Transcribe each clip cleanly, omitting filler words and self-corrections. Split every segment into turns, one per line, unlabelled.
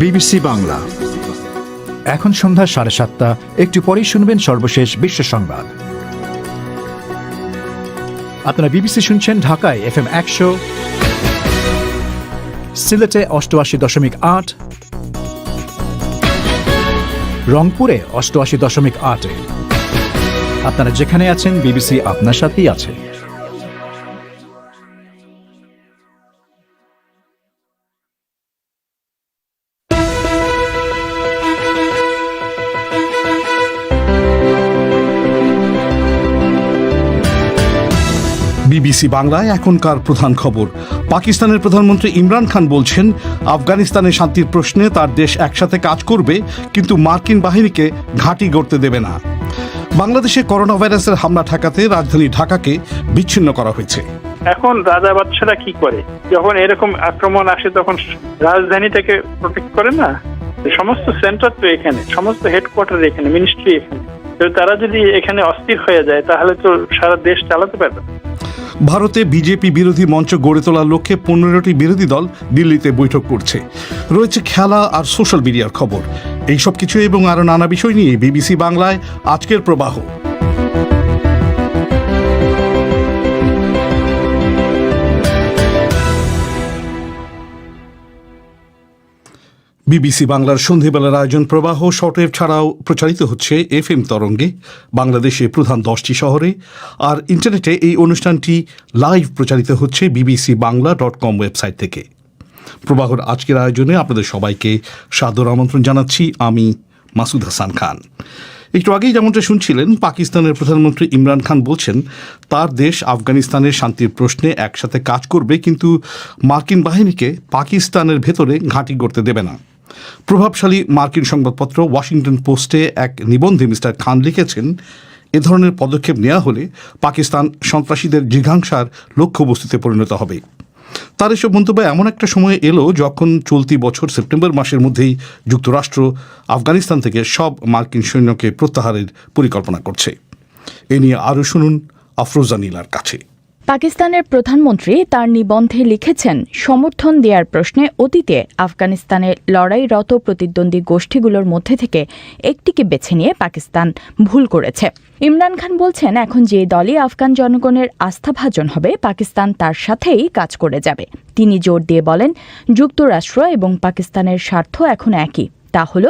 BBC Bangla. এখন সন্ধ্যা 7:30। একটু পরেই শুনবেন সর্বশেষ বিশ্ব সংবাদ। আপনারা বিবিসি শুনছেন ঢাকায় FM 100, সিলেটে 88.8, রংপুরে 88.8। আপনারা যেখানে আছেন, বিবিসি আপনার সাথেই আছে।
বিবিসি বাংলায় এখনকার প্রধান খবর। পাকিস্তানের প্রধানমন্ত্রী ইমরান খান বলছেন, আফগানিস্তানের শান্তির প্রশ্নে তার দেশ একসাথে কাজ করবে, কিন্তু মার্কিন বাহিনীকে ঘাঁটি গড়তে দেবে না। বাংলাদেশে করোনা ভাইরাসের হামলা ঠেকাতে রাজধানী ঢাকাকে বিচ্ছিন্ন করা হয়েছে।
এখন রাজা বাদশারা কি করে, যখন এরকম আক্রমণ আসে তখন রাজধানীটাকে প্রোটেক্ট করে না। সমস্ত সেন্টার তো এখানে, সমস্ত হেডকোয়ার্টার এখানে, মিনিস্ট্রি এখানে। তো তারা যদি এখানে অস্থির হয়ে যায় তাহলে তো সারা দেশ চালাতে পারবে।
ভারতে বিজেপি বিরোধী মঞ্চ গড়ে তোলার লক্ষ্যে 15টি বিরোধী দল দিল্লিতে বৈঠক করছে। রয়েছে খেলা আর সোশ্যাল মিডিয়ার খবর। এইসব কিছু এবং আরো নানা বিষয় নিয়ে বিবিসি বাংলায় আজকের প্রবাহ। বিবিসি বাংলার সন্ধ্যেবেলার আয়োজন প্রবাহ শর্টওয়েভ ছাড়াও প্রচারিত হচ্ছে FM তরঙ্গে বাংলাদেশে প্রধান 10টি শহরে, আর ইন্টারনেটে এই অনুষ্ঠানটি লাইভ প্রচারিত হচ্ছে bbcbangla.com ওয়েবসাইট থেকে। প্রবাহর আজকের আয়োজনে আপনাদের সবাইকে সাদর আমন্ত্রণ জানাচ্ছি। আমি মাসুদ হাসান খান। একটু আগেই যেমনটা শুনছিলেন, পাকিস্তানের প্রধানমন্ত্রী ইমরান খান বলছেন তার দেশ আফগানিস্তানের শান্তির প্রশ্নে একসাথে কাজ করবে, কিন্তু মার্কিন বাহিনীকে পাকিস্তানের ভেতরে ঘাঁটি গড়তে দেবে না। প্রভাবশালী মার্কিন সংবাদপত্র ওয়াশিংটন পোস্টে এক নিবন্ধে মিস্টার খান লিখেছেন, এ ধরনের পদক্ষেপ নেওয়া হলে পাকিস্তান সন্ত্রাসীদের জিঘাংসার লক্ষ্যবস্তুতে পরিণত হবে। তার এসব মন্তব্য এমন একটা সময়ে এলো যখন চলতি বছর সেপ্টেম্বর মাসের মধ্যেই যুক্তরাষ্ট্র আফগানিস্তান থেকে সব মার্কিন সৈন্যকে প্রত্যাহারের পরিকল্পনা করছে। এ নিয়ে আরও শুনুন আফরোজা নীলার কাছে।
পাকিস্তানের প্রধানমন্ত্রী তার নিবন্ধে লিখেছেন, সমর্থন দেওয়ার প্রশ্নে অতীতে আফগানিস্তানে লড়াইরত প্রতিদ্বন্দ্বী গোষ্ঠীগুলোর মধ্যে থেকে একটিকে বেছে নিয়ে পাকিস্তান ভুল করেছে। ইমরান খান বলছেন, এখন যে দলই আফগান জনগণের আস্থাভাজন হবে, পাকিস্তান তার সাথেই কাজ করে যাবে। তিনি জোর দিয়ে বলেন, যুক্তরাষ্ট্র এবং পাকিস্তানের স্বার্থ এখন একই, তা হল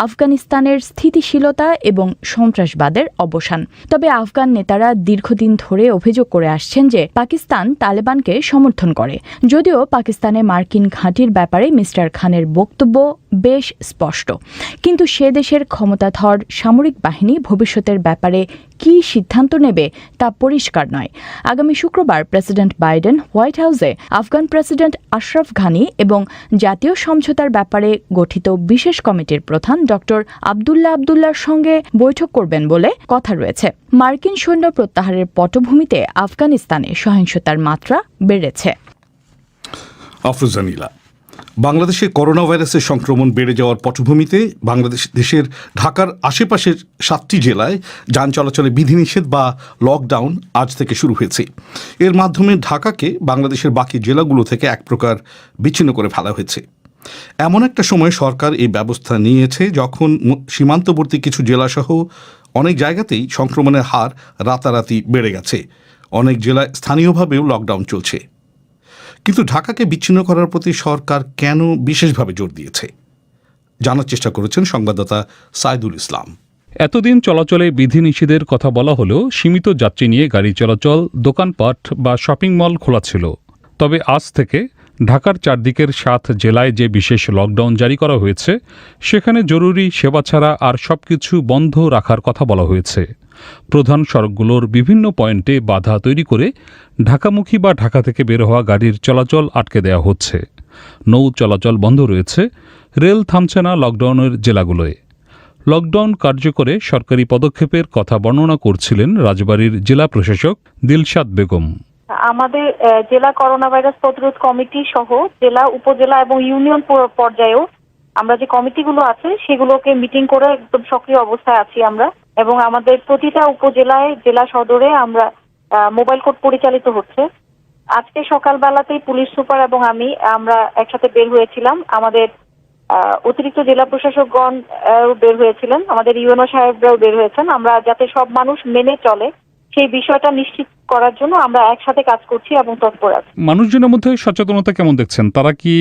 আফগানিস্তানের স্থিতিশীলতা এবং সন্ত্রাসবাদের অবসান। তবে আফগান নেতারা দীর্ঘদিন ধরে অভিযোগ করে আসছেন যে পাকিস্তান তালেবানকে সমর্থন করে। যদিও পাকিস্তানে মার্কিন ঘাঁটির ব্যাপারে মিস্টার খানের বক্তব্য বেশ স্পষ্ট, কিন্তু সে দেশের ক্ষমতাধর সামরিক বাহিনী ভবিষ্যতের ব্যাপারে কী সিদ্ধান্ত নেবে তা পরিষ্কার নয়। আগামী শুক্রবার প্রেসিডেন্ট বাইডেন হোয়াইট হাউসে আফগান প্রেসিডেন্ট আশরাফ ঘানি এবং জাতীয় সমঝোতার ব্যাপারে গঠিত বিশেষ কমিটির প্রধান ডক্টর আবদুল্লাহর সঙ্গে বৈঠক করবেন বলে কথা রয়েছে। মার্কিন সৈন্য প্রত্যাহারের পটভূমিতে আফগানিস্তানে সহিংসতার মাত্রা বেড়েছে।
আফরোজা নীলা। বাংলাদেশে করোনা ভাইরাসের সংক্রমণ বেড়ে যাওয়ার পটভূমিতে দেশের ঢাকার আশেপাশের 7টি জেলায় যান চলাচলে বিধিনিষেধ বা লকডাউন আজ থেকে শুরু হয়েছে। এর মাধ্যমে ঢাকাকে বাংলাদেশের বাকি জেলাগুলো থেকে এক প্রকার বিচ্ছিন্ন করে ফেলা হয়েছে। এমন একটা সময় সরকার এই ব্যবস্থা নিয়েছে যখন সীমান্তবর্তী কিছু জেলাসহ অনেক জায়গাতেই সংক্রমণের হার রাতারাতি বেড়ে গেছে। অনেক জেলায় স্থানীয়ভাবেও লকডাউন চলছে। কিন্তু ঢাকাকে বিচ্ছিন্ন করার প্রতি সরকার কেন বিশেষভাবে জোর দিয়েছে, জানার চেষ্টা করেছেন সংবাদদাতা সাইদুল ইসলাম।
এতদিন চলাচলে বিধিনিষেধের কথা বলা হলেও সীমিত যাত্রী নিয়ে গাড়ি চলাচল, দোকানপাট বা শপিং মল খোলা ছিল। তবে আজ থেকে ঢাকার চারদিকের 7 জেলায় যে বিশেষ লকডাউন জারি করা হয়েছে, সেখানে জরুরি সেবা ছাড়া আর সবকিছু বন্ধ রাখার কথা বলা হয়েছে। প্রধান সড়কগুলোর বিভিন্ন পয়েন্টে বাধা তৈরি করে ঢাকামুখী বা ঢাকা থেকে বের হওয়া গাড়ির চলাচল আটকে দেওয়া হচ্ছে। নৌ চলাচল বন্ধ রয়েছে। রেল থামছে না লকডাউনের জেলাগুলোয়। লকডাউন কার্যকরে সরকারি পদক্ষেপের কথা বর্ণনা করছিলেন রাজবাড়ীর জেলা প্রশাসক দিলশাদ বেগম।
আমাদের জেলা করোনা ভাইরাস প্রতিরোধ কমিটি সহ জেলা, উপজেলা এবং ইউনিয়ন পর্যায়েও আমরা যে কমিটিগুলো আছে সেগুলোকে মিটিং করে একদম সক্রিয় অবস্থায় আছি আমরা, এবং আমাদের প্রতিটা উপজেলায়, জেলা সদরে আমরা মোবাইল কোর্ট পরিচালিত হচ্ছে। আজকে সকালবেলাতেই পুলিশ সুপার এবং আমরা একসাথে বের হয়েছিলাম আমাদের অতিরিক্ত জেলা প্রশাসকগণ বের হয়েছিলেন, আমাদের ইউএনও সাহেবরাও বের হয়েছেন। আমরা যাতে সব মানুষ মেনে চলে সেই বিষয়টা নিশ্চিত করার জন্য আমরা একসাথে কাজ করছি এবং তৎপর আছি।
মানুষজনের মধ্যে সচেতনতা কেমন দেখছেন? তারা কি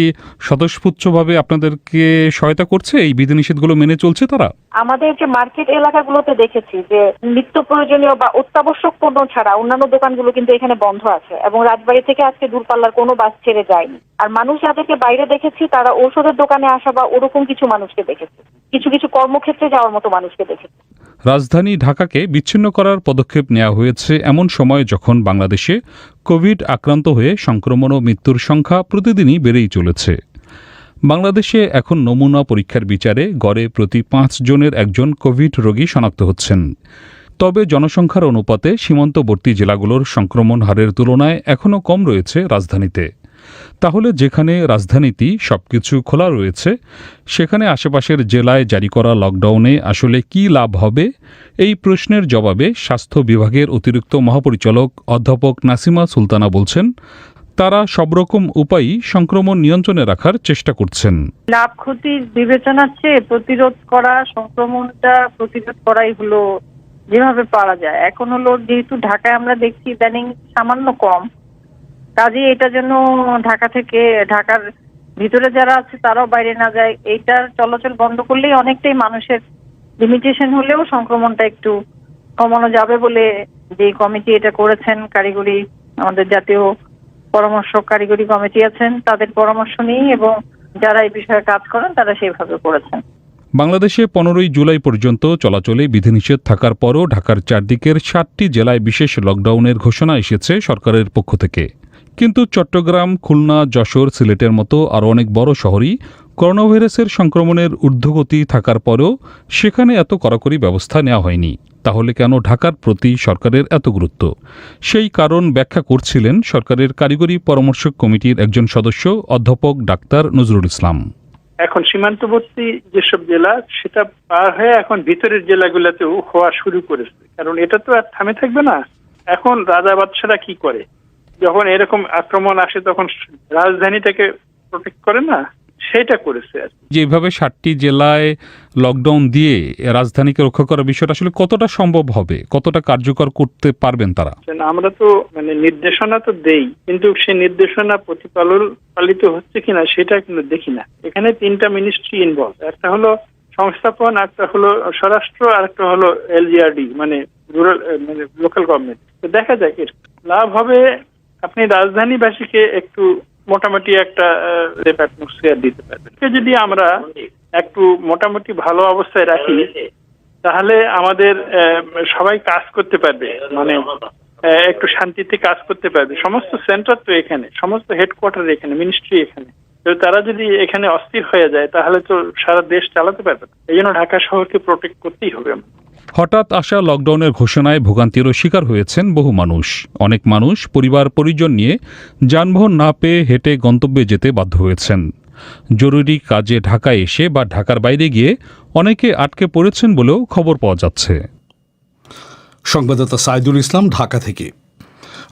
স্বতঃস্ফূর্তভাবে আপনাদেরকে সহায়তা করছে? এই বিধিনিষেধগুলো মেনে চলছে তারা?
আমাদের যে মার্কেট এলাকাগুলোতে দেখেছি যে নিত্য প্রয়োজনীয় বা অত্যাবশ্যক পণ্য ছাড়া অন্যান্য দোকানগুলো কিন্তু এখানে বন্ধ আছে এবং রাজবাড়ী থেকে আজকে দূরপাল্লার কোনো বাস ছেড়ে যায়নি। আর মানুষ যাদেরকে বাইরে দেখেছি তারা ঔষধের দোকানে আসা বা ওরকম কিছু মানুষকে দেখেছি, কিছু কিছু কর্মক্ষেত্রে যাওয়ার মতো মানুষকে দেখেছি।
রাজধানী ঢাকাকে বিচ্ছিন্ন করার পদক্ষেপ নেওয়া হয়েছে এমন সময় যখন বাংলাদেশে কোভিড আক্রান্ত হয়ে সংক্রমণ ও মৃত্যুর সংখ্যা প্রতিদিনই বেড়েই চলেছে। বাংলাদেশে এখন নমুনা পরীক্ষার বিচারে গড়ে প্রতি 5 জনের একজন কোভিড রোগী শনাক্ত হচ্ছেন। তবে জনসংখ্যার অনুপাতে সীমান্তবর্তী জেলাগুলোর সংক্রমণ হারের তুলনায় এখনও কম রয়েছে রাজধানীতে। তাহলে যেখানে রাজধানীতেই সবকিছু খোলা রয়েছে, সেখানে আশেপাশের জেলায় জারি করা লকডাউনে আসলে কি লাভ হবে? এই প্রশ্নের জবাবে স্বাস্থ্য বিভাগের অতিরিক্ত মহাপরিচালক অধ্যাপক নাসিমা সুলতানা বলছেন, তারা সব রকম উপায়ই সংক্রমণ নিয়ন্ত্রণে রাখার চেষ্টা করছেন।
লাভ ক্ষতির বিবেচনার চেয়ে প্রতিরোধ করা, সংক্রমণটা প্রতিরোধ করাই হলো যেভাবে পারা যায়। এখন হলো যেহেতু ঢাকায় আমরা দেখছি ইদানিং সামান্য কম, কাজে এটা যেন ঢাকার ভিতরে যারা আছে তারাও বাইরে না যায়, এইটার চলাচল বন্ধ করলেই অনেকটাই মানুষের লিমিটেশন হলেও সংক্রমণটা একটু কমানো যাবে বলে যে কমিটি এটা করেছেন, কারিগরি আমাদের জাতীয় পরামর্শ কারিগরি কমিটি আছেন, তাদের পরামর্শ নিয়ে এবং যারা এই বিষয়ে কাজ করেন তারা সেইভাবে করেছেন।
বাংলাদেশে 15ই জুলাই পর্যন্ত চলাচলে বিধিনিষেধ থাকার পরও ঢাকার চারদিকের 7টি জেলায় বিশেষ লকডাউনের ঘোষণা এসেছে সরকারের পক্ষ থেকে। কিন্তু চট্টগ্রাম, খুলনা, যশোর, সিলেটের মতো আরও অনেক বড় শহরই করোনাভাইরাসের সংক্রমণের ঊর্ধ্বগতি থাকার পরেও সেখানে এত কড়াকড়ি ব্যবস্থা নেওয়া হয়নি। তাহলে কেন ঢাকার প্রতি সরকারের এত গুরুত্ব? সেই কারণ ব্যাখ্যা করছিলেন সরকারের কারিগরি পরামর্শ কমিটির একজন সদস্য অধ্যাপক ডাক্তার নজরুল ইসলাম।
এখন সীমান্তবর্তী যেসব জেলা সেটা পার হয়ে এখন ভিতরের জেলাগুলোতেও হওয়া শুরু করেছে, কারণ এটা তো আর থামে থাকবে না। এখন রাজা বাদশারা কি করে, যখন এরকম আক্রমণ আসে তখন রাজধানীটাকে প্রোটেক্ট করে না, সেটা করেছে আর
যেভাবে 7টি জেলায় লকডাউন দিয়ে রাজধানীকে রক্ষা করার বিষয়টা আসলে কতটা সম্ভব হবে, কতটা কার্যকর করতে পারবেন তারা?
আমরা তো নির্দেশনা তো দেই, কিন্তু সেই নির্দেশনা পালিত হচ্ছে কিনা সেটা কিন্তু দেখি না। এখানে 3টা মিনিস্ট্রি ইনভলভ, একটা হলো সংস্থাপন, একটা হলো স্বরাষ্ট্র, আর একটা হলো এলজিআরডি মানে রুরাল লোকাল গভর্নমেন্ট। তো দেখা যাক এর লাভ হবে। আপনি রাজধানীবাসীকে একটু মোটামুটি একটা অ্যাটমসফিয়ার দিতে পারবেন। যদি আমরা একটু মোটামুটি ভালো অবস্থায় রাখি তাহলে আমাদের সবাই কাজ করতে পারবে, মানে একটু শান্তিতে কাজ করতে পারবে। সমস্ত সেন্টার তো এখানে, সমস্ত হেডকোয়ার্টার এখানে, মিনিস্ট্রি এখানে। তো তারা যদি এখানে অস্থির হয়ে যায় তাহলে তো সারা দেশ চালাতে পারবে না। এই জন্য ঢাকা শহরকে প্রোটেক্ট করতেই হবে।
হঠাৎ আসা লকডাউনের ঘোষণায় ভোগান্তিরও শিকার হয়েছেন বহু মানুষ। অনেক মানুষ পরিবার পরিজন নিয়ে যানবাহন না পেয়ে হেঁটে গন্তব্যে যেতে বাধ্য হয়েছেন। জরুরি কাজে ঢাকায় এসে বা ঢাকার বাইরে গিয়ে অনেকে আটকে পড়েছেন বলেও খবর পাওয়া যাচ্ছে।
সংবাদদাতা সাইদুল ইসলাম, ঢাকা থেকে।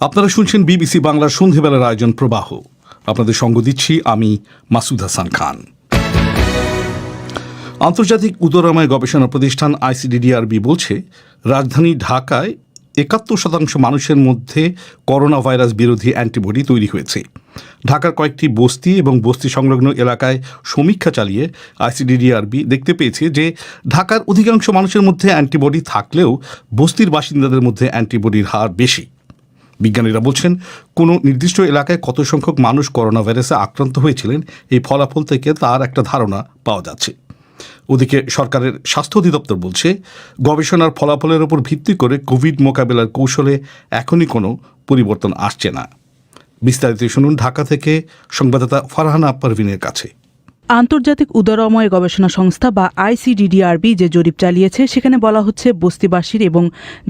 আপনারা শুনছেন বিবিসি বাংলার সন্ধ্যেবেলার আয়োজন প্রবাহ। আপনাদের সঙ্গ দিচ্ছি আমি মাসুদ হাসান খান। আন্তর্জাতিক উদরাময় গবেষণা প্রতিষ্ঠান আইসিডিডিআরবি বলছে, রাজধানী ঢাকায় 71% মানুষের মধ্যে করোনা ভাইরাস বিরোধী অ্যান্টিবডি তৈরি হয়েছে। ঢাকার কয়েকটি বস্তি এবং বস্তি সংলগ্ন এলাকায় সমীক্ষা চালিয়ে আইসিডিডিআরবি দেখতে পেয়েছে যে ঢাকার অধিকাংশ মানুষের মধ্যে অ্যান্টিবডি থাকলেও বস্তির বাসিন্দাদের মধ্যে অ্যান্টিবডির হার বেশি। বিজ্ঞানীরা বলছেন, কোনো নির্দিষ্ট এলাকায় কত সংখ্যক মানুষ করোনা ভাইরাসে আক্রান্ত হয়েছিলেন এই ফলাফল থেকে তার একটা ধারণা পাওয়া যাচ্ছে। ওদিকে সরকারের স্বাস্থ্য অধিদপ্তর বলছে, গবেষণার ফলাফলের উপর ভিত্তি করে কোভিড মোকাবেলার কৌশলে এখনই কোনো পরিবর্তন আসছে না। বিস্তারিত শুনুন ঢাকা থেকে সংবাদদাতা ফারহানা পারভিনের কাছে।
আন্তর্জাতিক উদরময় গবেষণা সংস্থা বা আইসিডিডিআরবি যে জরিপ চালিয়েছে সেখানে বলা হচ্ছে, বস্তিবাসীর এবং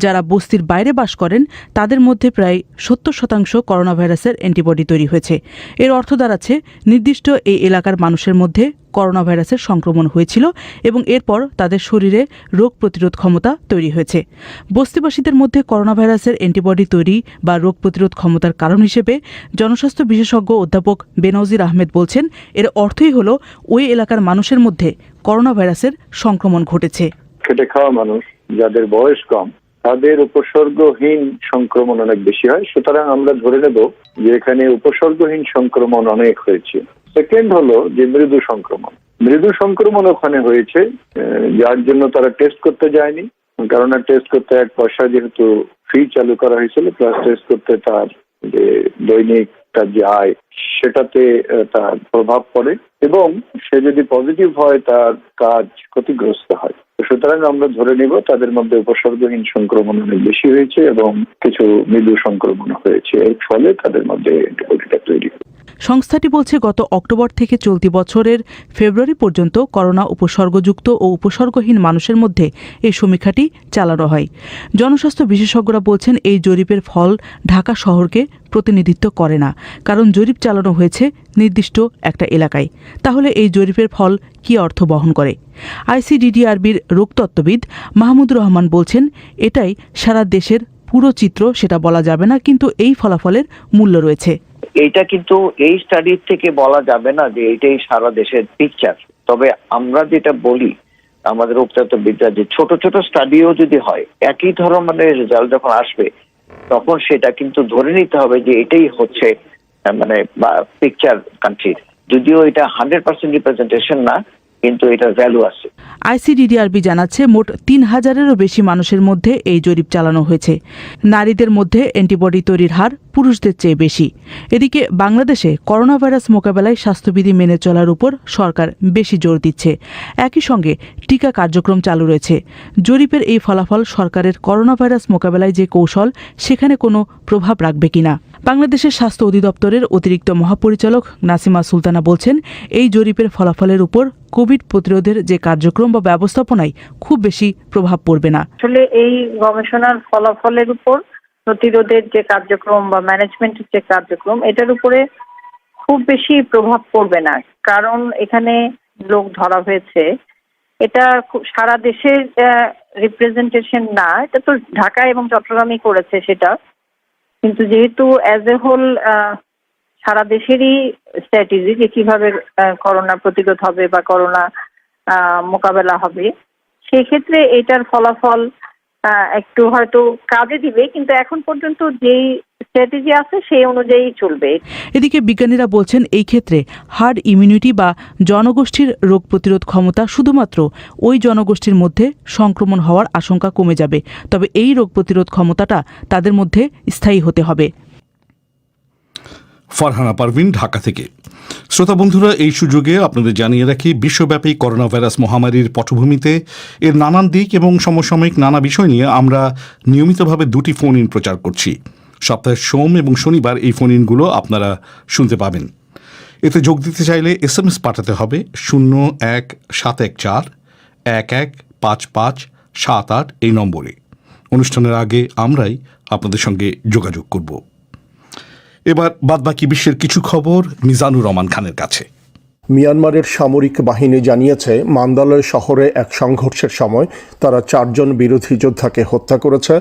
যারা বস্তির বাইরে বাস করেন তাদের মধ্যে প্রায় 70% করোনা ভাইরাসের অ্যান্টিবডি তৈরি হয়েছে। এর অর্থ দাঁড়াচ্ছে নির্দিষ্ট এই এলাকার মানুষের মধ্যে করোনা ভাইরাসের সংক্রমণ হয়েছিল এবং এরপর তাদের শরীরে রোগ প্রতিরোধ ক্ষমতা তৈরি হয়েছে। বস্তিবাসীদের মধ্যে করোনা ভাইরাসের অ্যান্টিবডি তৈরি বা রোগ প্রতিরোধ ক্ষমতার কারণ হিসেবে জনস্বাস্থ্য বিশেষজ্ঞ অধ্যাপক বেনজির আহমেদ বলছেন, এর অর্থই হল ওই এলাকার মানুষের মধ্যে করোনা ভাইরাসের সংক্রমণ ঘটেছে।
খেটে খাওয়া মানুষ, যাদের বয়স কম, তাদের উপসর্গহীন সংক্রমণ অনেক বেশি হয়। সুতরাং আমরা ধরে নেব যে এখানে উপসর্গহীন সংক্রমণ অনেক হয়েছে। সেকেন্ড হলো যে মৃদু সংক্রমণ ওখানে হয়েছে, যার জন্য তারা টেস্ট করতে যায়নি। কারণ টেস্ট করতে এক পয়সা যেহেতু ফি চালু করা হয়েছিল, প্লাস টেস্ট করতে তার যে দৈনিক তার যে আয় সেটাতে তার প্রভাব পড়ে এবং সে যদি পজিটিভ হয় তার কাজ ক্ষতিগ্রস্ত হয়। সুতরাং আমরা ধরে নিব তাদের মধ্যে উপসর্গহীন সংক্রমণ অনেক বেশি হয়েছে এবং কিছু মৃদু সংক্রমণ হয়েছে, এর ফলে তাদের মধ্যে অ্যান্টিবডিটা তৈরি হয়।
সংস্থাটি বলছে, গত অক্টোবর থেকে চলতি বছরের ফেব্রুয়ারি পর্যন্ত করোনা উপসর্গযুক্ত ও উপসর্গহীন মানুষের মধ্যে এই সমীক্ষাটি চালানো হয়। জনস্বাস্থ্য বিশেষজ্ঞরা বলছেন, এই জরিপের ফল ঢাকা শহরকে প্রতিনিধিত্ব করে না, কারণ জরিপ চালানো হয়েছে নির্দিষ্ট একটা এলাকায়। তাহলে এই জরিপের ফল কী অর্থ বহন করে? আইসিডিডিআরবির রোগতত্ত্ববিদ মাহমুদুর রহমান বলছেন, এটাই সারা দেশের পুরো চিত্র সেটা বলা যাবে না, কিন্তু এই ফলাফলের মূল্য রয়েছে।
এইটা কিন্তু এই স্টাডির থেকে বলা যাবে না যে এটাই সারা দেশের পিকচার। তবে আমরা যেটা বলি আমাদের উপতত্ত্ববিদরা, যে ছোট ছোট স্টাডিও যদি হয়, একই ধরনের রেজাল্ট যখন আসবে তখন সেটা কিন্তু ধরে নিতে হবে যে এটাই হচ্ছে মানে পিকচার কান্ট্রির। যদিও এটা 100% রিপ্রেজেন্টেশন না, কিন্তু এটার ভ্যালু আছে।
আইসিডিডিআরবি জানাচ্ছে, মোট ৩,০০০-এরও বেশি মানুষের মধ্যে এই জরিপ চালানো হয়েছে। নারীদের মধ্যে অ্যান্টিবডি তৈরির হার পুরুষদের চেয়ে বেশি। এদিকে বাংলাদেশে করোনা ভাইরাস মোকাবেলায় স্বাস্থ্যবিধি মেনে চলার উপর সরকার বেশি জোর দিচ্ছে। একই সঙ্গে টিকা কার্যক্রম চালু রয়েছে। জরিপের এই ফলাফল সরকারের করোনা ভাইরাস মোকাবেলায় যে কৌশল, সেখানে কোনো প্রভাব রাখবে কিনা? বাংলাদেশের স্বাস্থ্য অধিদপ্তরের অতিরিক্ত মহাপরিচালক নাসিমা সুলতানা বলছেন, এই জরিপের ফলাফলের উপর কোভিড প্রতিরোধের যে কার্যক্রম বা ব্যবস্থাপনায় খুব বেশি প্রভাব পড়বে না।
আসলে এই গবেষণার ফলাফলের উপর প্রতিরোধের যে কার্যক্রম বা ম্যানেজমেন্টের যে কার্যক্রম, এটার উপরে খুব বেশি প্রভাব পড়বে না। কারণ এখানে লোক ধরা হয়েছে, এটা সারা দেশের রিপ্রেজেন্টেশন না, এটা তো ঢাকা এবং চট্টগ্রামই করেছে সেটা। কিন্তু যেহেতু অ্যাজ এ হোল সারা দেশেরই স্ট্র্যাটেজি যে কিভাবে করোনা প্রতিরোধ হবে বা করোনা মোকাবেলা হবে, সেই ক্ষেত্রে এটার ফলাফল একটু হয়তো কাজে দিবে, কিন্তু এখন পর্যন্ত যেই স্ট্র্যাটেজি আছে সেই অনুযায়ী চলবে।
এদিকে বিজ্ঞানীরা বলছেন, এই ক্ষেত্রে হার্ড ইমিউনিটি বা জনগোষ্ঠীর রোগ প্রতিরোধ ক্ষমতা শুধুমাত্র ওই জনগোষ্ঠীর মধ্যে সংক্রমণ হওয়ার আশঙ্কা কমে যাবে, তবে এই রোগ প্রতিরোধ ক্ষমতাটা তাদের মধ্যে স্থায়ী হতে হবে।
ফারহানা পারভিন, ঢাকা থেকে। শ্রোতা বন্ধুরা, এই সুযোগে আপনাদের জানিয়ে রাখি, বিশ্বব্যাপী করোনা ভাইরাস মহামারীর পটভূমিতে এর নানান দিক এবং সমসাময়িক নানা বিষয় নিয়ে আমরা নিয়মিতভাবে 2টি ফোন ইন প্রচার করছি। সপ্তাহের সোম এবং শনিবার এই ফোন ইনগুলো আপনারা শুনতে পাবেন। এতে যোগ দিতে চাইলে SMS পাঠাতে হবে 01-714-115578 এই নম্বরে। অনুষ্ঠানের আগে আমরাই আপনাদের সঙ্গে যোগাযোগ করব। এবার বাদবাকি বিশ্বের কিছু খবর মিজানুর রহমান খানের কাছে।
মিয়ানমারের সামরিক বাহিনী জানিয়েছে, মান্দালয় শহরে এক সংঘর্ষের সময় তারা 4 জন বিরোধী যোদ্ধাকে হত্যা করেছে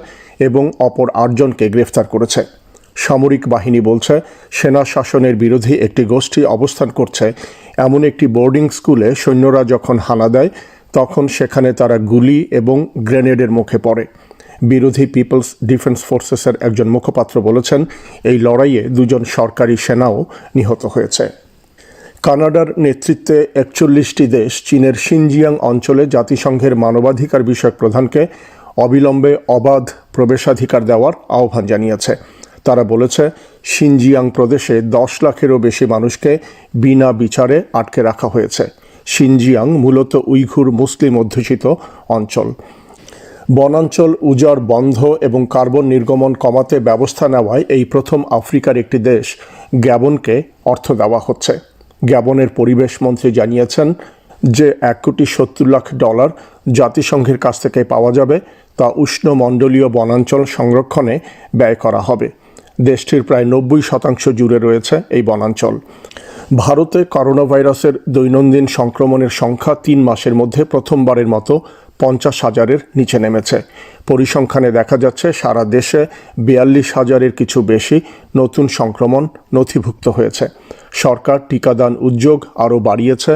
এবং অপর 8 জনকে গ্রেফতার করেছে। সামরিক বাহিনী বলছে, সেনা শাসনের বিরোধী একটি গোষ্ঠী অবস্থান করছে এমন একটি বোর্ডিং স্কুলে সৈন্যরা যখন হানা দেয়, তখন সেখানে তারা গুলি এবং গ্রেনেডের মুখে পড়ে। বিরোধী পিপলস ডিফেন্স ফোর্সেসের একজন মুখপাত্র বলেছেন, এই লড়াইয়ে 2 জন সরকারি সেনাও নিহত হয়েছে। কানাডার নেতৃত্বে 41টি দেশ চীনের শিনজিয়াং অঞ্চলে জাতিসংঘের মানবাধিকার বিষয়ক প্রধানকে অবিলম্বে অবাধ প্রবেশাধিকার দেওয়ার আহ্বান জানিয়েছে। তারা বলেছে, শিনজিয়াং প্রদেশে 10 লাখেরও বেশি মানুষকে বিনা বিচারে আটকে রাখা হয়েছে। শিনজিয়াং মূলত উইঘুর মুসলিম অধ্যুষিত অঞ্চল। বনাঞ্চল উজাড় বন্ধ এবং কার্বন নির্গমন কমাতে ব্যবস্থা নেওয়ায় এই প্রথম আফ্রিকার একটি দেশ গ্যাবনকে অর্থ দেওয়া হচ্ছে। গ্যাবনের পরিবেশ মন্ত্রী জানিয়েছেন যে $1,70,00,000 জাতিসংঘের কাছ থেকে পাওয়া যাবে, তা উষ্ণমণ্ডলীয় বনাঞ্চল সংরক্ষণে ব্যয় করা হবে। দেশটির প্রায় 90% জুড়ে রয়েছে এই বনাঞ্চল। ভারতে করোনা ভাইরাসের দৈনন্দিন সংক্রমণের সংখ্যা 3 মাসের মধ্যে প্রথমবারের মতো 50,000-এর নিচে নেমেছে। পরিসংখ্যানে দেখা যাচ্ছে সারা দেশে 42,000-এর কিছু বেশি নতুন সংক্রমণ নথিভুক্ত হয়েছে। সরকার টিকাদান উদ্যোগ আরও বাড়িয়েছে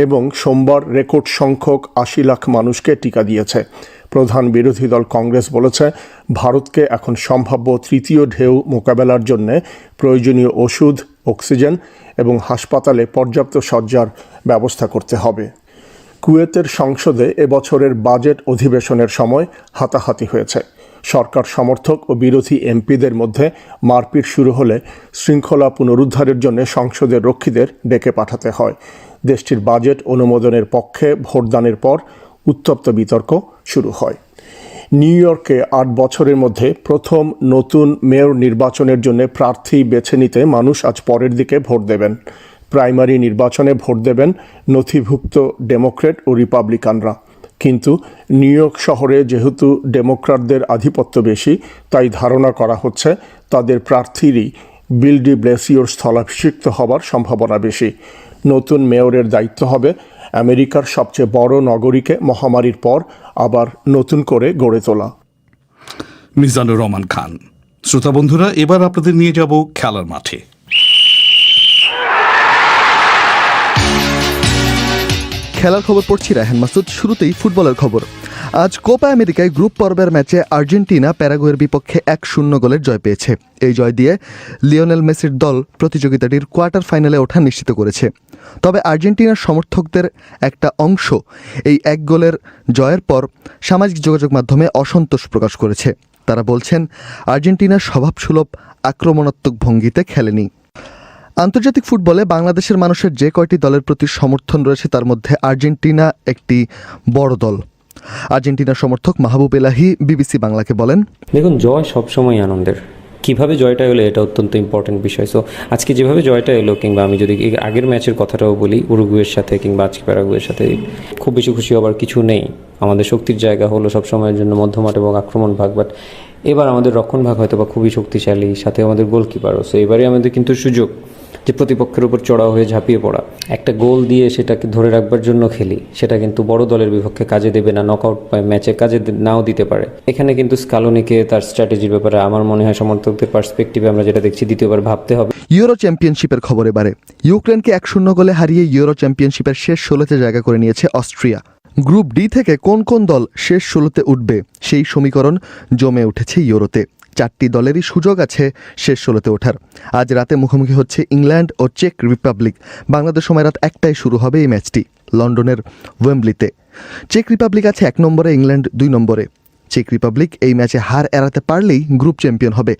এবং সোমবার রেকর্ড সংখ্যক 80 লাখ মানুষকে টিকা দিয়েছে। প্রধান বিরোধী দল কংগ্রেস বলেছে ভারতকে এখন সম্ভাব্য তৃতীয় ঢেউ মোকাবেলার জন্য প্রয়োজনীয় ওষুধ, অক্সিজেন এবং হাসপাতালে পর্যাপ্ত শয্যার ব্যবস্থা করতে হবে। কুয়েতের সংসদে এবছরের বাজেট অধিবেশনের সময় হাতাহাতি হয়েছে। সরকার সমর্থক ও বিরোধী এমপিদের মধ্যে মারপিট শুরু হলে শৃঙ্খলা পুনরুদ্ধারের জন্য সংসদের রক্ষীদের ডেকে পাঠাতে হয়। দেশটির বাজেট অনুমোদনের পক্ষে ভোটদানের পর উত্তপ্ত বিতর্ক শুরু হয়। নিউ ইয়র্কে 8 বছরের মধ্যে প্রথম নতুন মেয়র নির্বাচনের জন্য প্রার্থী বেছে নিতে মানুষ আজ পরের দিকে ভোট দেবেন। প্রাইমারি নির্বাচনে ভোট দেবেন নথিভুক্ত ডেমোক্র্যাট ও রিপাবলিকানরা। কিন্তু নিউ ইয়র্ক শহরে যেহেতু ডেমোক্র্যাটদের আধিপত্য বেশি, তাই ধারণা করা হচ্ছে তাদের প্রার্থীরই বিল ডি ব্লেসিওর স্থলাভিষিক্ত হবার সম্ভাবনা বেশি। নতুন মেয়রের দায়িত্ব হবে আমেরিকার সবচেয়ে বড় নগরীকে মহামারীর পর আবার নতুন করে গড়ে তোলা।
মিজানুর রহমান খান। শ্রোতা বন্ধুরা, এবার আপনাদের নিয়ে যাব খেলার মাঠে।
খেলার খবর পড়ছি রায়হান মাসুদ। শুরুতেই ফুটবলের খবর। আজ কোপা আমেরিকায় গ্রুপ পর্বের ম্যাচে আর্জেন্টিনা প্যারাগুয়ের বিপক্ষে 1-0 গোলের জয় পেয়েছে। এই জয় দিয়ে লিওনেল মেসির দল প্রতিযোগিতাটির কোয়ার্টার ফাইনালে ওঠা নিশ্চিত করেছে। তবে আর্জেন্টিনার সমর্থকদের একটা অংশ এই 1 গোলের জয়ের পর সামাজিক যোগাযোগ মাধ্যমে অসন্তোষ প্রকাশ করেছে। তারা বলছেন আর্জেন্টিনা স্বভাবসুলভ আক্রমণাত্মক ভঙ্গিতে খেলেনি। আন্তর্জাতিক ফুটবলে বাংলাদেশের মানুষের যে কয়টি দলের প্রতি সমর্থন রয়েছে তার মধ্যে আর্জেন্টিনা একটি বড় দল। আর্জেন্টিনার সমর্থক মাহবুব এলাহি বিবিসি বাংলাকে বলেন,
দেখুন, জয় সবসময় আনন্দের। কীভাবে জয়টা এলো এটা অত্যন্ত ইম্পর্টেন্ট বিষয়। সো আজকে যেভাবে জয়টা এলো, কিংবা আমি যদি আগের ম্যাচের কথাটাও বলি, উরুগুয়ের সাথে কিংবা আজকে প্যারাগুয়ের সাথে, খুব বেশি খুশি হবার কিছু নেই। আমাদের শক্তির জায়গা হলো সবসময়ের জন্য মধ্যমাঠ এবং আক্রমণ ভাগ, বাট এবার আমাদের রক্ষণ ভাগ হয়তো বা খুবই শক্তিশালী, সাথে আমাদের গোলকিপারও। সো এবারে আমাদের কিন্তু সুযোগ যে প্রতিপক্ষের উপর চড়াও হয়ে ঝাঁপিয়ে পড়া, একটা গোল দিয়ে সেটাকে ধরে রাখবার জন্য খেলি, সেটা কিন্তু বড় দলের বিপক্ষে কাজে দেবে না, নকআউট ম্যাচে কাজে নাও দিতে পারে। এখানে কিন্তু স্কালোনিকে তার স্ট্র্যাটেজির ব্যাপারে আমার মনে হয় সমর্থকদের পার্সপেক্টিভে আমরা যেটা দেখছি দ্বিতীয়বার ভাবতে হবে।
ইউরো চ্যাম্পিয়নশিপের খবর এবারে। ইউক্রেনকে 1-0 গোলে হারিয়ে ইউরো চ্যাম্পিয়নশিপের শেষ 16তে জায়গা করে নিয়েছে অস্ট্রিয়া। গ্রুপ ডি থেকে কোন কোন দল শেষ 16তে উঠবে সেই সমীকরণ জমে উঠেছে ইউরোতে। 4টি দলেরই সুযোগ আছে শেষ 16তে ওঠার। আজ রাতে মুখোমুখি হচ্ছে ইংল্যান্ড ও চেক রিপাবলিক। বাংলাদেশ সময় রাত 1টায় শুরু হবে এই ম্যাচটি লন্ডনের ওয়েম্বলিতে। চেক রিপাবলিক আছে 1 নম্বরে, ইংল্যান্ড 2 নম্বরে। চেক রিপাবলিক এই ম্যাচে হার এড়াতে পারলেই গ্রুপ চ্যাম্পিয়ন হবে।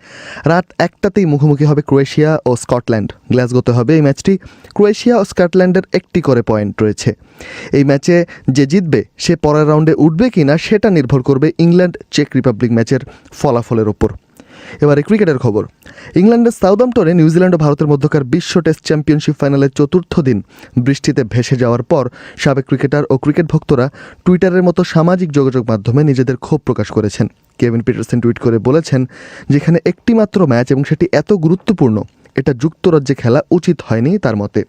রাত 1টাতেই মুখোমুখি হবে ক্রোয়েশিয়া ও স্কটল্যান্ড। গ্লাসগোতে হবে এই ম্যাচটি। ক্রোয়েশিয়া ও স্কটল্যান্ডের 1টি করে পয়েন্ট রয়েছে। এই ম্যাচে যে জিতবে সে পরের রাউন্ডে উঠবে কিনা সেটা নির্ভর করবে ইংল্যান্ড চেক রিপাবলিক ম্যাচের ফলাফলের ওপর। এবারে ক্রিকেটের খবর। ইংল্যান্ডের সাউদাম্পটনে নিউজিল্যান্ড ও ভারতের মধ্যকার বিশ্ব টেস্ট চ্যাম্পিয়নশিপ ফাইনালের 4র্থ দিন বৃষ্টিতে ভেসে যাওয়ার পর সাবেক ক্রিকেটার ও ক্রিকেট ভক্তরা টুইটারের মতো সামাজিক যোগাযোগ মাধ্যমে নিজেদের ক্ষোভ প্রকাশ করেছেন। কেভিন পিটারসন টুইট করে বলেছেন, যেখানে একটি মাত্র ম্যাচ এবং সেটি এত গুরুত্বপূর্ণ, এটা যুক্তরাজ্যে খেলা উচিত হয়নি তার মতে।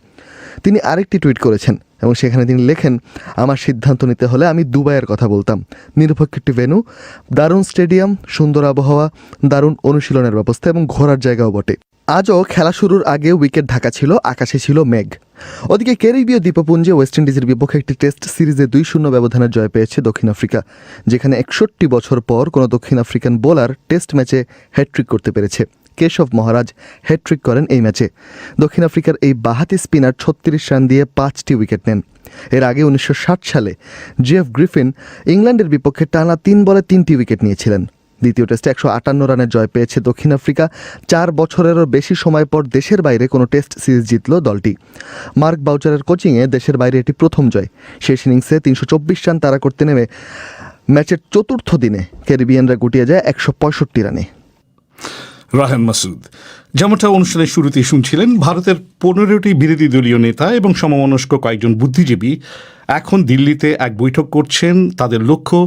তিনি আরেকটি টুইট করেছেন এবং সেখানে তিনি লেখেন, আমার সিদ্ধান্ত নিতে হলে আমি দুবাইয়ের কথা বলতাম। নিরপেক্ষ একটি ভেন্যু, দারুণ স্টেডিয়াম, সুন্দর আবহাওয়া, দারুণ অনুশীলনের ব্যবস্থা এবং ঘোরার জায়গাও বটে। আজও খেলা শুরুর আগে উইকেট ঢাকা ছিল, আকাশে ছিল মেঘ। ওদিকে ক্যারিবীয় দ্বীপপুঞ্জে ওয়েস্ট ইন্ডিজের বিপক্ষে একটি টেস্ট সিরিজে 2-0 ব্যবধানের জয় পেয়েছে দক্ষিণ আফ্রিকা, যেখানে 61 বছর পর কোনো দক্ষিণ আফ্রিকান বোলার টেস্ট ম্যাচে হ্যাট্রিক করতে পেরেছে। কেশব মহারাজ হ্যাট্রিক করেন এই ম্যাচে। দক্ষিণ আফ্রিকার এই বাঁহাতি স্পিনার 36 রান দিয়ে 5টি উইকেট নেন। এর আগে 1960 সালে জেফ গ্রিফিন ইংল্যান্ডের বিপক্ষে টানা 3 বলে 3টি উইকেট নিয়েছিলেন। দ্বিতীয় টেস্টে 158 রানের জয় পেয়েছে দক্ষিণ আফ্রিকা। 4 বছরেরও বেশি সময় পর দেশের বাইরে কোনো টেস্ট সিরিজ জিতল দলটি। মার্ক বাউচারের কোচিংয়ে দেশের বাইরে এটি প্রথম জয়। শেষ ইনিংসে 324 রান তাড়া করতে নেমে ম্যাচের 4র্থ দিনে ক্যারিবিয়ানরা গুটিয়ে যায় 165 রানে।
রাহান মাসুদ। যেমনটা অনুষ্ঠানের শুরুতে শুনছিলেন, ভারতের 15টি বিরোধী দলীয় নেতা এবং সমমনস্ক কয়েকজন বুদ্ধিজীবী এখন দিল্লিতে এক বৈঠক করছেন। তাদের লক্ষ্য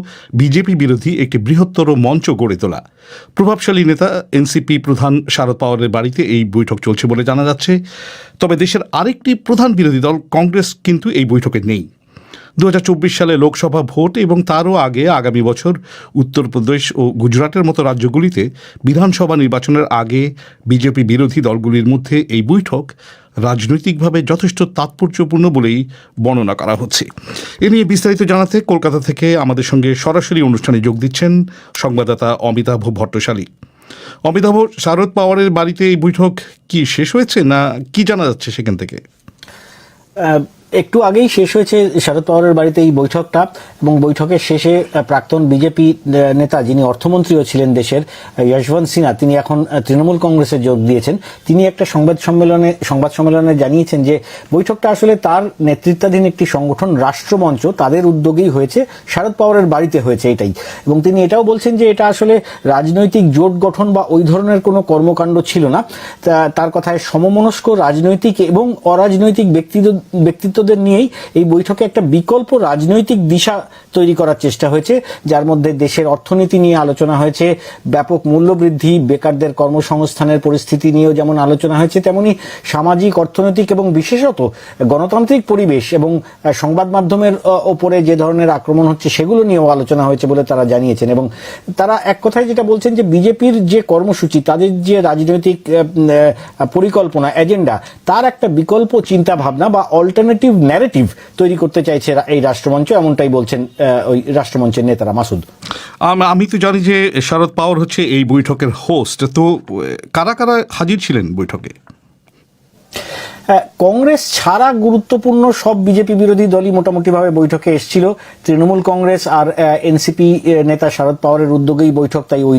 বিজেপি বিরোধী একটি বৃহত্তর মঞ্চ গড়ে তোলা। প্রভাবশালী নেতা এনসিপি প্রধান শারদ পাওয়ারের বাড়িতে এই বৈঠক চলছে বলে জানা যাচ্ছে। তবে দেশের আরেকটি প্রধান বিরোধী দল কংগ্রেস কিন্তু এই বৈঠকে নেই। 2024 সালে লোকসভা ভোট এবং তারও আগে আগামী বছর উত্তরপ্রদেশ ও গুজরাটের মতো রাজ্যগুলিতে বিধানসভা নির্বাচনের আগে বিজেপি বিরোধী দলগুলির মধ্যে এই বৈঠক রাজনৈতিকভাবে যথেষ্ট তাৎপর্যপূর্ণ বলেই বর্ণনা করা হচ্ছে। এ নিয়ে বিস্তারিত জানাতে কলকাতা থেকে আমাদের সঙ্গে সরাসরি অনুষ্ঠানে যোগ দিচ্ছেন সংবাদদাতা অমিতাভ ভট্টশালী। অমিতাভ, শারদ পাওয়ারের বাড়িতে এই বৈঠক কি শেষ হয়েছে, না কি জানা যাচ্ছে সেখান থেকে?
একটু আগেই শেষ হয়েছে শারদ পাওয়ারের বাড়িতে এই বৈঠকটা, এবং বৈঠকের শেষে প্রাক্তন বিজেপি নেতা, যিনি অর্থমন্ত্রীও ছিলেন দেশের, যশবন্ত সিনহা, তিনি এখন তৃণমূল কংগ্রেসে যোগ দিয়েছেন। তিনি একটা সংবাদ সম্মেলনে জানিয়েছেন যে বৈঠকটা আসলে তার নেতৃত্বাধীন একটি সংগঠন রাষ্ট্রমঞ্চ, তাদের উদ্যোগেই হয়েছে, শারদ পাওয়ারের বাড়িতে হয়েছে এটাই। এবং তিনি এটাও বলছেন যে এটা আসলে রাজনৈতিক জোট গঠন বা ওই ধরনের কোনো কর্মকাণ্ড ছিল না। তার কথায় সমমনস্ক রাজনৈতিক এবং অরাজনৈতিক ব্যক্তিত্বদের নিয়েই এই বৈঠকে একটা বিকল্প রাজনৈতিক দিশা তৈরি করার চেষ্টা হয়েছে, যার মধ্যে দেশের অর্থনীতি নিয়ে আলোচনা হয়েছে, ব্যাপক মূল্যবৃদ্ধি, বেকারদের কর্মসংস্থানের পরিস্থিতি নিয়েও যেমন আলোচনা হয়েছে, তেমনি সামাজিক, অর্থনৈতিক এবং বিশেষত গণতান্ত্রিক পরিবেশ এবং সংবাদ মাধ্যমের ওপরে যে ধরনের আক্রমণ হচ্ছে সেগুলো নিয়েও আলোচনা হয়েছে বলে তারা জানিয়েছেন। এবং তারা এক কথায় যেটা বলছেন যে বিজেপির যে কর্মসূচি, তাদের যে রাজনৈতিক পরিকল্পনা, এজেন্ডা, তার একটা বিকল্প চিন্তা ভাবনা বা অল্টারনেটিভ ন্যারেটিভ তৈরি করতে চাইছে এই রাষ্ট্রমঞ্চ, এমনটাই বলছেন ওই রাষ্ট্রমঞ্চের নেতারা। মাসুদ,
আমি তো জানি যে শারদ পাওয়ার হচ্ছে এই বৈঠকের হোস্ট, তো কারা কারা হাজির ছিলেন বৈঠকে?
কংগ্রেস ছাড়া গুরুত্বপূর্ণ সব বিজেপি বিরোধী দলই মোটামুটিভাবে বৈঠকে এসেছিল। তৃণমূল কংগ্রেস আর এনসিপি নেতা শারদ পাওয়ারের উদ্যোগেই বৈঠক, তাই ওই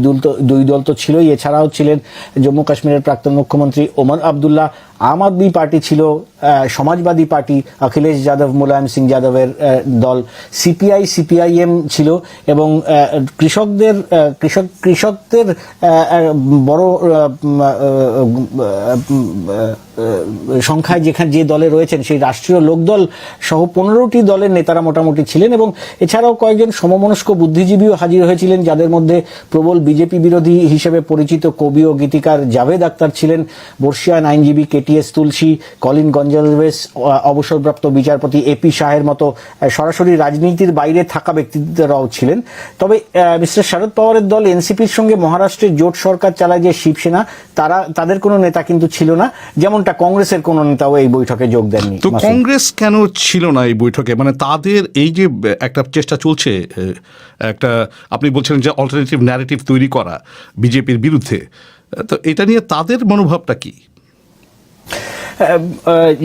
দুই দল তো ছিলই। এছাড়াও ছিলেন জম্মু কাশ্মীরের প্রাক্তন মুখ্যমন্ত্রী ওমর আবদুল্লাহ, আম আদমি পার্টি ছিল, সমাজবাদী পার্টি অখিলেশ যাদব, মুলায়ম সিং যাদবের দল, সিপিআই, সিপিআইএম ছিল, এবং কৃষকদের বড় সংখ্যায় যে দলে রয়েছেন সেই রাষ্ট্রীয় লোকদল সহ 15টি দলের নেতারা মোটামুটি ছিলেন। এবং এছাড়াও কয়েকজন সমমনস্ক বুদ্ধিজীবীও হাজির হয়েছিলেন, যাদের মধ্যে প্রবল বিজেপি বিরোধী হিসেবে পরিচিত কবি ও গীতিকার জাভেদ আখতার ছিলেন, বর্ষিয়ান আইনজীবী কেটিএস তুলসী, কলিন গঞ্জালভেস, অবসরপ্রাপ্ত বিচারপতি এপি শাহের মতো সরাসরি রাজনীতির বাইরে থাকা ব্যক্তিত্বরাও ছিলেন। তবে মিস্টার শারদ পাওয়ারের দল এনসিপির সঙ্গে মহারাষ্ট্রে জোট সরকার চালায় যে শিবসেনা, তাদের কোনো নেতা কিন্তু ছিল না, যেমনটা কংগ্রেসের কোনো নেতাও এই বৈঠকে যোগ দেননি।
তো কংগ্রেস কেন ছিল না এই বৈঠকে? মানে তাদের এই যে একটা চেষ্টা চলছে, একটা আপনি বলছেন যে অল্টারনেটিভ ন্যারেটিভ তৈরি করা বিজেপির বিরুদ্ধে, তো এটা নিয়ে তাদের মনোভাবটা কি?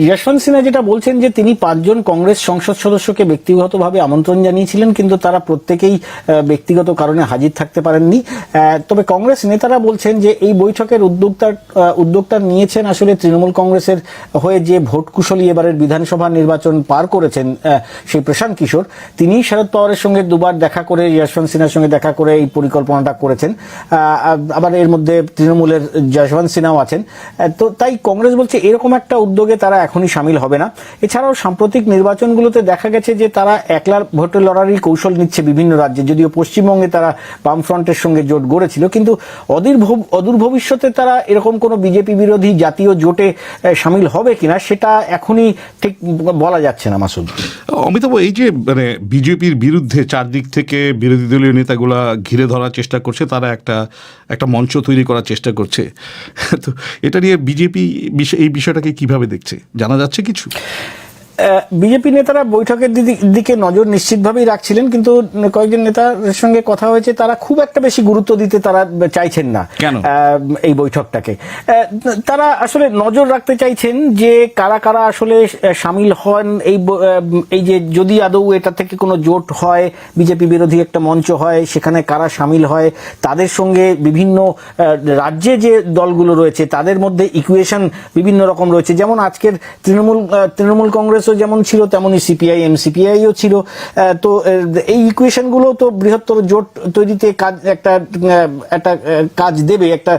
যশবন্ত সিনহা যেটা বলছেন যে তিনি 5 জন কংগ্রেস সংসদ সদস্যকে ব্যক্তিগতভাবে আমন্ত্রণ জানিয়েছিলেন, কিন্তু তারা প্রত্যেকেই ব্যক্তিগত কারণে হাজির থাকতে পারেননি। তবে কংগ্রেস নেতারা বলছেন যে এই বৈঠকের উদ্যোগটা নিয়েছেন আসলে তৃণমূল কংগ্রেসের হয়ে যে ভোট কুশলী এবারের বিধানসভা নির্বাচন পার করেছেন সেই প্রশান্ত কিশোর, তিনি শারদ পাওয়ারের সঙ্গে দুবার দেখা করে, যশবন্ত সিনহার সঙ্গে দেখা করে এই পরিকল্পনাটা করেছেন। আবার এর মধ্যে তৃণমূলের যশবন্ত সিনহাও আছেন। তো তাই কংগ্রেস বলছে এরকম একটা উদ্যোগে তারা এখনই সামিল হবে না। এছাড়াও সাম্প্রতিক নির্বাচনগুলোতে দেখা গেছে যে তারা একলা ভোটে লড়ারই কৌশল নিচ্ছে বিভিন্ন রাজ্যে, যদিও পশ্চিমবঙ্গে তারা বামফ্রন্টের সঙ্গে জোট গড়েছিল, কিন্তু অদূর ভবিষ্যতে তারা এরকম কোনো বিজেপি বিরোধী জাতীয় জোটে সামিল হবে কিনা সেটা এখনই ঠিক বলা যাচ্ছে না। মাসুদ,
অমিতাভ, এই যে মানে বিজেপির বিরুদ্ধে চারদিক থেকে বিরোধী দলীয় নেতাগুলা ঘিরে ধরার চেষ্টা করছে, তারা একটা মঞ্চ তৈরি করার চেষ্টা করছে, তো এটা নিয়ে বিজেপি এই বিষয়টাকে কিভাবে দেখছে, জানা যাচ্ছে কিছু?
বিজেপি নেতারা বৈঠকের দিকে নজর নিশ্চিতভাবেই রাখছিলেন, কিন্তু কয়েকজন নেতার সঙ্গে কথা হয়েছে, তারা খুব একটা বেশি গুরুত্ব দিতে তারা চাইছেন না এই বৈঠকটাকে। তারা আসলে নজর রাখতে চাইছেন যে কারা কারা আসলে সামিল হন, এই যে যদি আদৌ এটা থেকে কোনো জোট হয়, বিজেপি বিরোধী একটা মঞ্চ হয়, সেখানে কারা সামিল হয়, তাদের সঙ্গে বিভিন্ন রাজ্যে যে দলগুলো রয়েছে তাদের মধ্যে ইকুয়েশন বিভিন্ন রকম রয়েছে। যেমন আজকের তৃণমূল কংগ্রেস কংগ্রেসও যেমন ছিল তেমনই সিপিআই এমসিপিআইও ছিল। তো এই ইকুয়েশন গুলো তো বৃহত্তর জোট তৈরিতে একটা কাজ দেবে, একটা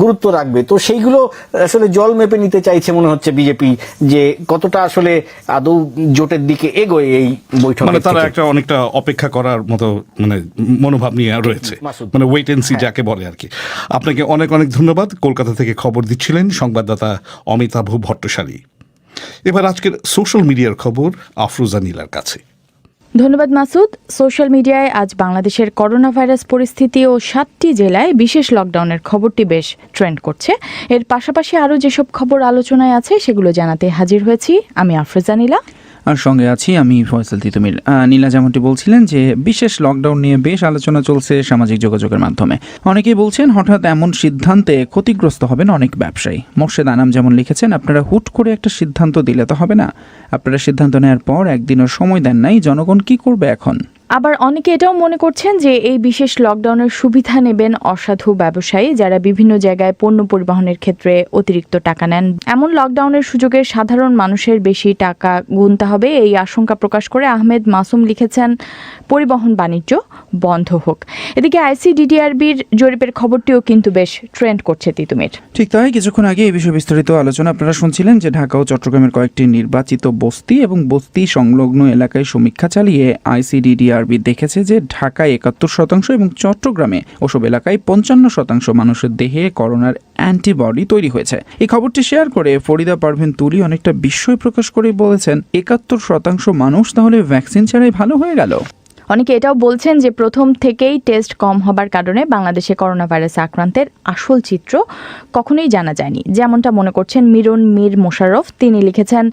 গুরুত্ব রাখবে। তো সেইগুলো আসলে জল মেপে নিতে চাইছে মনে হচ্ছে বিজেপি, যে কতটা আসলে আদৌ জোটের দিকে এগোয় এই বৈঠক।
মানে তারা একটা অনেকটা অপেক্ষা করার মতো মানে মনোভাব নিয়ে রয়েছে, মানে ওয়েট এন্ড সি যাকে বলে আর কি। আপনাকে অনেক অনেক ধন্যবাদ। কলকাতা থেকে খবর দিচ্ছিলেন সংবাদদাতা অমিতাভ ভট্টশালী। এবার আজকের সোশ্যাল মিডিয়ার খবর আফরোজা নীলার কাছে।
ধন্যবাদ মাসুদ। সোশ্যাল মিডিয়ায় আজ বাংলাদেশের করোনা ভাইরাস পরিস্থিতি ও 7টি জেলায় বিশেষ লকডাউনের খবরটি বেশ ট্রেন্ড করছে। এর পাশাপাশি আরও যেসব খবর আলোচনায় আছে সেগুলো জানাতে হাজির হয়েছি আমি আফরোজা নীলা,
আর সঙ্গে আছি আমি ফয়সাল তিতুমির। নীলা যেমনটি বলছিলেন যে বিশেষ লকডাউন নিয়ে বেশ আলোচনা চলছে সামাজিক যোগাযোগের মাধ্যমে। অনেকেই বলছেন হঠাৎ এমন সিদ্ধান্তে ক্ষতিগ্রস্ত হবেন অনেক ব্যবসায়ী। মোর্শেদ আনাম যেমন লিখেছেন, আপনারা হুট করে একটা সিদ্ধান্ত দিলে তো হবে না, আপনারা সিদ্ধান্ত নেওয়ার পর একদিনও সময় দেন নাই, জনগণ কি করবে এখন?
আবার অনেকে এটাও মনে করছেন যে এই বিশেষ লকডাউনের সুবিধা নেবেন অসাধু ব্যবসায়ী যারা বিভিন্ন জায়গায় পণ্য পরিবহনের ক্ষেত্রে অতিরিক্ত টাকা নেন। এমন লকডাউনের সুযোগে সাধারণ মানুষের বেশি টাকা গুনতে হবে এই আশঙ্কা প্রকাশ করে আহমেদ মাসুম লিখেছেন, পরিবহন বাণিজ্য বন্ধ হোক। এদিকে আইসিডিডিআরবির জরিপের খবরটিও কিন্তু বেশ ট্রেন্ড করছে তিতুমির।
ঠিক তাই, কিছুক্ষণ আগে এই বিষয়ে বিস্তারিত আলোচনা আপনারা শুনছিলেন যে ঢাকা ও চট্টগ্রামের কয়েকটি নির্বাচিত বস্তি এবং বস্তি সংলগ্ন এলাকায় সমীক্ষা চালিয়ে আইসিডিডিআরবি দেখেছে যে ঢাকায় 71% এবং চট্টগ্রামে ওসব এলাকায় 55% মানুষের দেহে করোনার অ্যান্টিবডি তৈরি হয়েছে। এই খবরটি শেয়ার করে ফরিদা পারভিন তুলি অনেকটা বিস্ময় প্রকাশ করে বলেছেন, 71% মানুষ তাহলে ভ্যাকসিন ছাড়াই ভালো হয়ে গেল।
অনেকে এটাও বলছেন যে প্রথম থেকেই টেস্ট কম হবার কারণে বাংলাদেশে করোনা ভাইরাস আক্রান্তের আসল চিত্র কখনোই জানা যায়নি, যেমনটা মনে করছেন মিরন মীর মোশাররফ। তিনি লিখেছেন,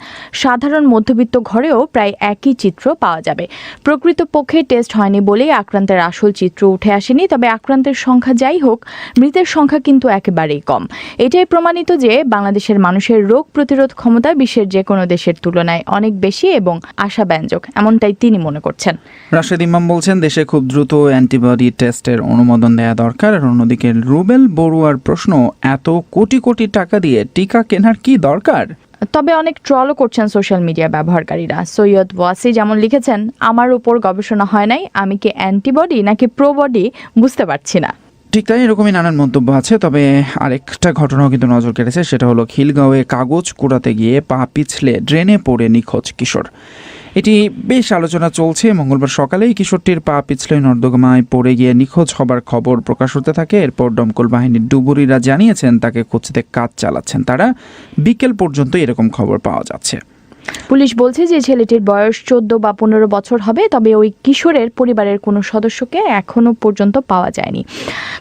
সাধারণ মধ্যবিত্ত ঘরেও প্রায় একই চিত্র পাওয়া যাবে। প্রকৃতপক্ষে টেস্ট হয়নি বলেই আক্রান্তের আসল চিত্র উঠে আসেনি, তবে আক্রান্তের সংখ্যা যাই হোক, মৃতের সংখ্যা কিন্তু একেবারেই কম। এটাই প্রমাণিত যে বাংলাদেশের মানুষের রোগ প্রতিরোধ ক্ষমতা বিশ্বের যে কোনো দেশের তুলনায় অনেক বেশি এবং আশাব্যঞ্জক, এমনটাই তিনি মনে করছেন।
রাশেদ ইমাম বলছেন, দেশে খুব দ্রুত অ্যান্টিবডি টেস্টের অনুমোদন দেওয়া দরকার। আর অন্যদিকে রুবেল বড়ুয়ার প্রশ্ন, এত কোটি কোটি টাকা দিয়ে টিকা কেনার কি দরকার?
তবে অনেক ট্রলও করছেন সোশ্যাল মিডিয়া ব্যবহারকারীরা। সৈয়দ ওয়াসি যেমন লিখেছেন, আমার উপর গবেষণা হয় নাই, আমি কি অ্যান্টিবডি নাকি প্রোবডি বুঝতে পারছি না।
ঠিক তাই, এরকমই নানান মন্তব্য আছে। তবে আরেকটা ঘটনাও কিন্তু নজর কেড়েছে, সেটা হলো খিলগাঁওয়ে কাগজ কুড়াতে গিয়ে পা পিছলে ড্রেনে পড়ে নিখোঁজ কিশোর। এটি বেশ আলোচনা চলছে। মঙ্গলবার সকালেই কিশোরটির পা পিছলে নর্দমায় পড়ে গিয়ে নিখোঁজ হবার খবর প্রকাশ হতে থাকে। এরপর দমকল বাহিনীর ডুবুরিরা জানিয়েছেন তাকে খুঁজতে কাজ চালাচ্ছেন তারা। বিকেল পর্যন্ত এরকম খবর পাওয়া যাচ্ছে।
পুলিশ বলছে যে ছেলেটির বয়স 14 বা 15 বছর হবে, তবে ওই কিশোরের পরিবারের কোনো সদস্যকে এখনো পর্যন্ত পাওয়া যায়নি।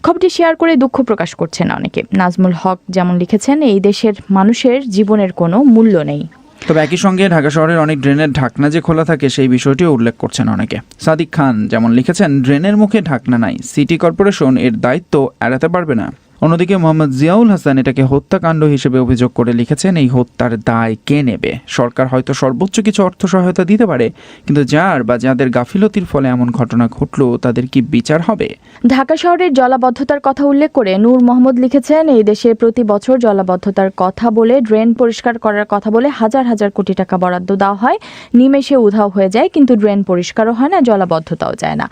খবরটি শেয়ার করে দুঃখ প্রকাশ করছেন অনেকে। নাজমুল হক যেমন লিখেছেন, এই দেশের মানুষের জীবনের কোনো মূল্য নেই।
তবে একই সঙ্গে ঢাকা শহরের অনেক ড্রেনের ঢাকনা যে খোলা থাকে সেই বিষয়টিও উল্লেখ করছেন অনেকে। সাদিক খান যেমন লিখেছেন, ড্রেনের মুখে ঢাকনা নাই, সিটি কর্পোরেশন এর দায়িত্ব এড়াতে পারবে না। অন্যদিকে মোহাম্মদ জিয়াউল হাসান এটাকে হত্যাকাণ্ড হিসেবে অভিযোগ করে লিখেছেন, এই হত্যার দায় কে নেবে? সরকার হয়তো সর্বোচ্চ কিছু অর্থ সহায়তা দিতে পারে, কিন্তু যার বা যাদের গাফিলতির ফলে এমন ঘটনা ঘটল তাদের কি বিচার হবে?
ঢাকা শহরের জলাবদ্ধতার কথা উল্লেখ করে নূর মোহাম্মদ লিখেছেন, এই দেশে প্রতি বছর জলাবদ্ধতার কথা বলে, ড্রেন পরিষ্কার করার কথা বলে হাজার হাজার কোটি টাকা বরাদ্দ দেওয়া হয়, নিমেষে উধাও হয়ে যায়, কিন্তু ড্রেন পরিষ্কারও হয় না, জলাবদ্ধতাও যায় না।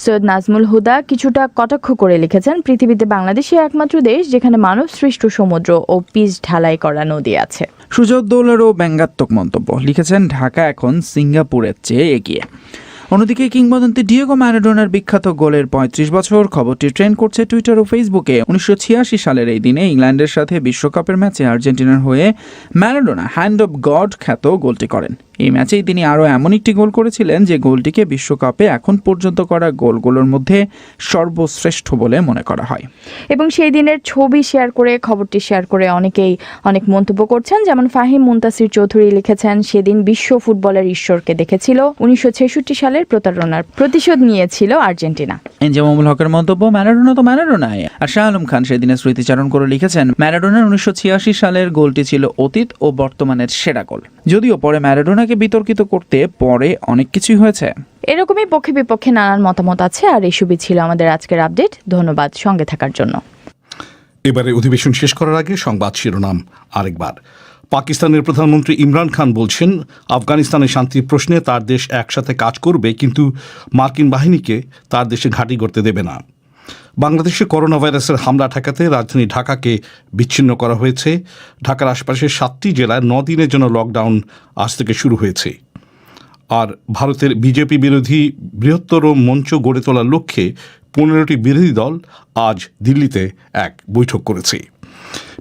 সৈয়দ নাজমুল হুদা কিছুটা কটাক্ষ করে লিখেছেন, পৃথিবীতে বাংলাদেশই একমাত্র দেশ যেখানে মানব সৃষ্ট সমুদ্র ও পিচ ঢালাই করা নদী আছে।
সুজউদ্দৌলারও ব্যঙ্গাত্মক মন্তব্য লিখেছেন, ঢাকা এখন সিঙ্গাপুরের চেয়ে এগিয়ে। অন্যদিকে কিংবদন্তি ডিয়েগো ম্যারাডোনার বিখ্যাত গোলের 35 বছর খবরটি ট্রেন্ড করছে টুইটার ও ফেসবুকে। 1986 সালের এই দিনে ইংল্যান্ডের সাথে বিশ্বকাপের ম্যাচে আর্জেন্টিনার হয়ে ম্যারাডোনা হ্যান্ড অফ গড খ্যাত গোলটি করেন। এই ম্যাচেই তিনি আরও এমন একটি গোল করেছিলেন যে গোলটিকে বিশ্বকাপে এখন পর্যন্ত করা গোলগুলোর মধ্যে সর্বশ্রেষ্ঠ বলে মনে করা হয়।
এবং সেই দিনের ছবি শেয়ার করে, খবরটি শেয়ার করে অনেকেই অনেক মন্তব্য করছেন। যেমন ফাহিম মুনতাসির চৌধুরী লিখেছেন, সেদিন বিশ্ব ফুটবলের ঈশ্বরকে দেখেছিল, 1966 সালের প্রতারণার প্রতিশোধ নিয়েছিল আর্জেন্টিনা।
এনজামুল হকের মন্তব্য, ম্যারাডোনা তো ম্যারাডোনাই। আর শাহ আলম খান সেদিনের স্মৃতিচারণ করে লিখেছেন, ম্যারাডোনার 1986 সালের গোলটি ছিল অতীত ও বর্তমানের সেরা গোল। যদিও পরে ম্যারাডোনাকে বিতর্কিত করতে পরে অনেক কিছুই হয়েছে।
এরকমই পক্ষে বিপক্ষে নানান মতামত আছে। আর এসবই ছিল আমাদের আজকের আপডেট। ধন্যবাদ সঙ্গে থাকার জন্য।
এবারে অধিবেশন শেষ করার আগে সংবাদ শিরোনাম আরেকবার। পাকিস্তানের প্রধানমন্ত্রী ইমরান খান বলছেন, আফগানিস্তানের শান্তি প্রশ্নে তার দেশ একসাথে কাজ করবে, কিন্তু মার্কিন বাহিনীকে তার দেশে ঘাঁটি করতে দেবে না। বাংলাদেশে করোনা ভাইরাসের হামলা ঠেকাতে রাজধানী ঢাকাকে বিচ্ছিন্ন করা হয়েছে। ঢাকার আশপাশের 7টি জেলায় 9 দিনের জন্য লকডাউন আজ থেকে শুরু হয়েছে। আর ভারতের বিজেপি বিরোধী বৃহত্তর মঞ্চ গড়ে তোলার লক্ষ্যে 15টি বিরোধী দল আজ দিল্লিতে এক বৈঠক করেছে।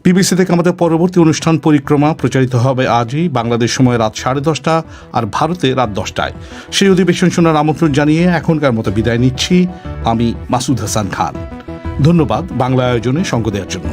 বিবিসি থেকে আমাদের পরবর্তী অনুষ্ঠান পরিক্রমা প্রচারিত হবে আজই, বাংলাদেশ সময় রাত 10:30 আর ভারতে রাত 10টায়। সেই অধিবেশন শোনার আমন্ত্রণ জানিয়ে এখনকার মতো বিদায় নিচ্ছি। আমি মাসুদ হাসান খান। ধন্যবাদ বাংলা আয়োজনে সঙ্গ দেওয়ার জন্য।